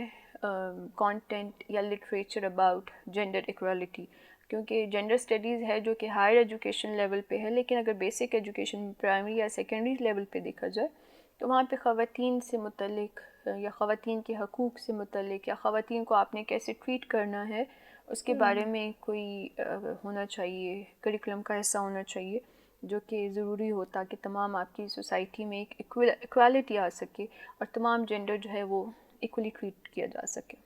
کانٹینٹ یا لٹریچر اباؤٹ جینڈر ایکوالٹی. کیونکہ جینڈر اسٹڈیز ہے جو کہ ہائر ایجوکیشن لیول پہ ہے، لیکن اگر بیسک ایجوکیشن پرائمری یا سیکنڈری لیول پہ دیکھا جائے تو وہاں پہ خواتین سے متعلق یا خواتین کے حقوق سے متعلق یا خواتین کو آپ نے کیسے ٹریٹ کرنا ہے اس کے بارے میں کوئی ہونا چاہیے، کریکولم کا حصہ ہونا چاہیے، جو کہ ضروری ہو تاکہ تمام آپ کی سوسائٹی میں ایک ایکوالٹی آ سکے اور تمام جینڈر جو ہے وہ ایکولی ٹریٹ کیا جا سکے.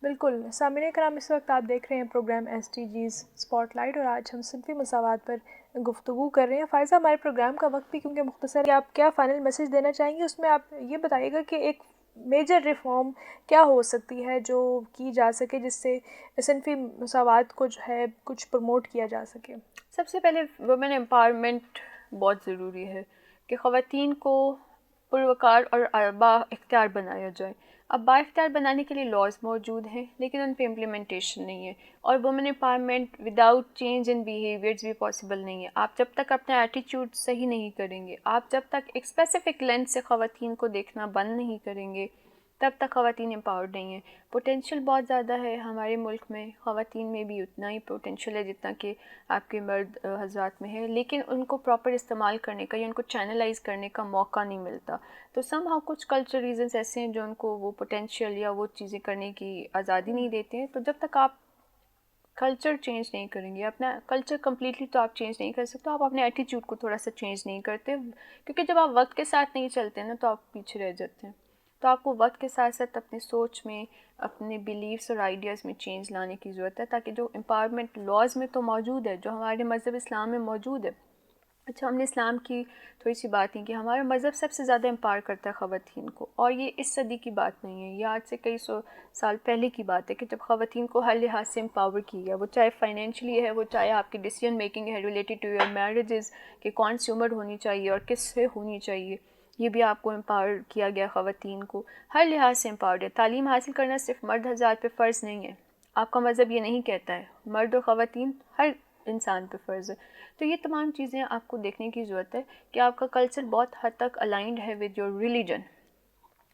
بالکل. سامعین کرام، اس وقت آپ دیکھ رہے ہیں program S T Gs spotlight, اور آج ہم صنفی مساوات پر گفتگو کر رہے ہیں. فائزہ، ہمارے پروگرام کا وقت بھی کیونکہ مختصر ہے، آپ کیا فائنل میسج دینا چاہیں گے؟ اس میں آپ یہ بتائیے گا کہ ایک میجر ریفارم کیا ہو سکتی ہے جو کی جا سکے جس سے صنفی مساوات کو جو ہے کچھ پروموٹ کیا جا سکے؟ سب سے پہلے وومن امپاورمنٹ بہت ضروری ہے کہ خواتین کو پروکار اور با اختیار بنایا جائے. اب با اختیار بنانے کے لیے لاز موجود ہیں لیکن ان پہ امپلیمنٹیشن نہیں ہے، اور woman empowerment without change in behaviours بھی پاسبل نہیں ہے. آپ جب تک اپنا ایٹیٹیوڈ صحیح نہیں کریں گے، آپ جب تک ایک اسپیسیفک لینس سے خواتین کو دیکھنا بند نہیں کریں گے، تب تک خواتین امپاورڈ نہیں ہیں. پوٹینشیل بہت زیادہ ہے ہمارے ملک میں، خواتین میں بھی اتنا ہی پوٹینشیل ہے جتنا کہ آپ کے مرد حضرات میں ہے، لیکن ان کو پراپر استعمال کرنے کا یا ان کو چینلائز کرنے کا موقع نہیں ملتا. تو سم ہاؤ کچھ کلچر ریزنس ایسے ہیں جو ان کو وہ پوٹینشیل یا وہ چیزیں کرنے کی آزادی نہیں دیتے ہیں. تو جب تک آپ کلچر چینج نہیں کریں گے، اپنا کلچر کمپلیٹلی تو آپ چینج نہیں کر سکتے، آپ اپنے ایٹیٹیوڈ کو تھوڑا سا چینج نہیں کرتے، کیونکہ جب آپ وقت کے ساتھ نہیں چلتے نا تو آپ پیچھے رہ جاتے ہیں. تو آپ کو وقت کے ساتھ ساتھ اپنی سوچ میں، اپنے بیلیفس اور آئیڈیاز میں چینج لانے کی ضرورت ہے، تاکہ جو امپاورمنٹ لاز میں تو موجود ہے، جو ہمارے مذہب اسلام میں موجود ہے. اچھا، ہم نے اسلام کی تھوڑی سی بات ہے کہ ہمارا مذہب سب سے زیادہ امپاور کرتا ہے خواتین کو، اور یہ اس صدی کی بات نہیں ہے، یہ آج سے کئی سو سال پہلے کی بات ہے کہ جب خواتین کو ہر لحاظ سے امپاور کی گیا، وہ چاہے فائنینشلی ہے، وہ چاہے آپ کی ڈیسیجن میکنگ ہے ریلیٹڈ ٹو یور میرجز کہ کون سی عمر ہونی چاہیے اور کس سے ہونی چاہیے، یہ بھی آپ کو امپاور کیا گیا. خواتین کو ہر لحاظ سے امپاورڈ ہے. تعلیم حاصل کرنا صرف مرد حضرات پہ فرض نہیں ہے، آپ کا مذہب یہ نہیں کہتا ہے، مرد اور خواتین ہر انسان پہ فرض ہے. تو یہ تمام چیزیں آپ کو دیکھنے کی ضرورت ہے کہ آپ کا کلچر بہت حد تک الائنڈ ہے ود یور ریلیجن.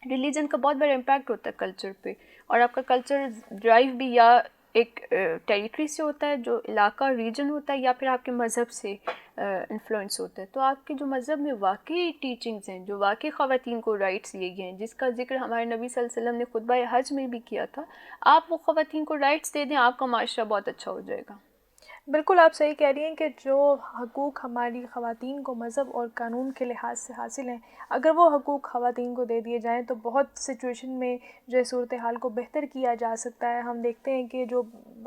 ریلیجن کا بہت بڑا امپیکٹ ہوتا ہے کلچر پہ، اور آپ کا کلچر ڈرائیو بھی یا ایک ٹیریٹری سے ہوتا ہے جو علاقہ ریجن ہوتا ہے، یا پھر آپ کے مذہب سے انفلوئنس ہوتا ہے. تو آپ کے جو مذہب میں واقعی ٹیچنگز ہیں، جو واقعی خواتین کو رائٹس دیے گئے ہیں، جس کا ذکر ہمارے نبی صلی اللہ علیہ وسلم نے خطبہ حج میں بھی کیا تھا، آپ وہ خواتین کو رائٹس دے دیں، آپ کا معاشرہ بہت اچھا ہو جائے گا. بالکل آپ صحیح کہہ رہی ہیں کہ جو حقوق ہماری خواتین کو مذہب اور قانون کے لحاظ سے حاصل ہیں، اگر وہ حقوق خواتین کو دے دیے جائیں تو بہت سچویشن میں جو ہے صورتحال کو بہتر کیا جا سکتا ہے. ہم دیکھتے ہیں کہ جو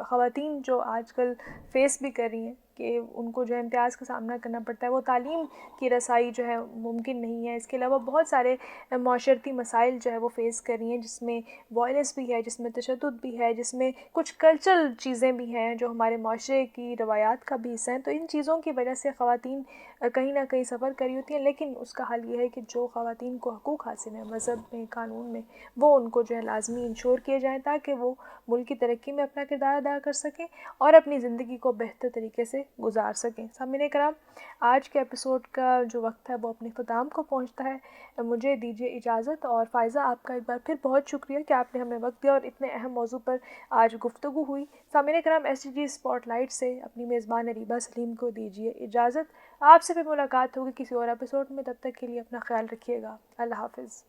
خواتین جو آج کل فیس بھی کر رہی ہیں کہ ان کو جو ہے امتیاز کا سامنا کرنا پڑتا ہے، وہ تعلیم کی رسائی جو ہے ممکن نہیں ہے. اس کے علاوہ بہت سارے معاشرتی مسائل جو ہے وہ فیس کر رہی ہیں، جس میں وائلنس بھی ہے، جس میں تشدد بھی ہے، جس میں کچھ کلچرل چیزیں بھی ہیں جو ہمارے معاشرے کی روایات کا بھی حصہ ہیں. تو ان چیزوں کی وجہ سے خواتین کہیں نہ کہیں سفر کری ہوتی ہیں، لیکن اس کا حل یہ ہے کہ جو خواتین کو حقوق حاصل ہیں مذہب میں، قانون میں، وہ ان کو جو ہے لازمی انشور کیے جائیں تاکہ وہ ملک کی ترقی میں اپنا کردار ادا کر سکیں اور اپنی زندگی کو بہتر طریقے سے گزار سکیں. سامعین کرام، آج کے ایپیسوڈ کا جو وقت ہے وہ اپنے اختتام کو پہنچتا ہے. مجھے دیجیے اجازت، اور فائزہ آپ کا ایک بار پھر بہت شکریہ کہ آپ نے ہمیں وقت دیا اور اتنے اہم موضوع پر آج گفتگو ہوئی. سامعین کرام، STG اسپاٹ لائٹ سے اپنی میزبان اریبہ سلیم کو دیجیے اجازت. آپ سے پھر ملاقات ہوگی کسی اور ایپیسوڈ میں، تب تک کے لیے اپنا خیال رکھیے گا. اللہ حافظ.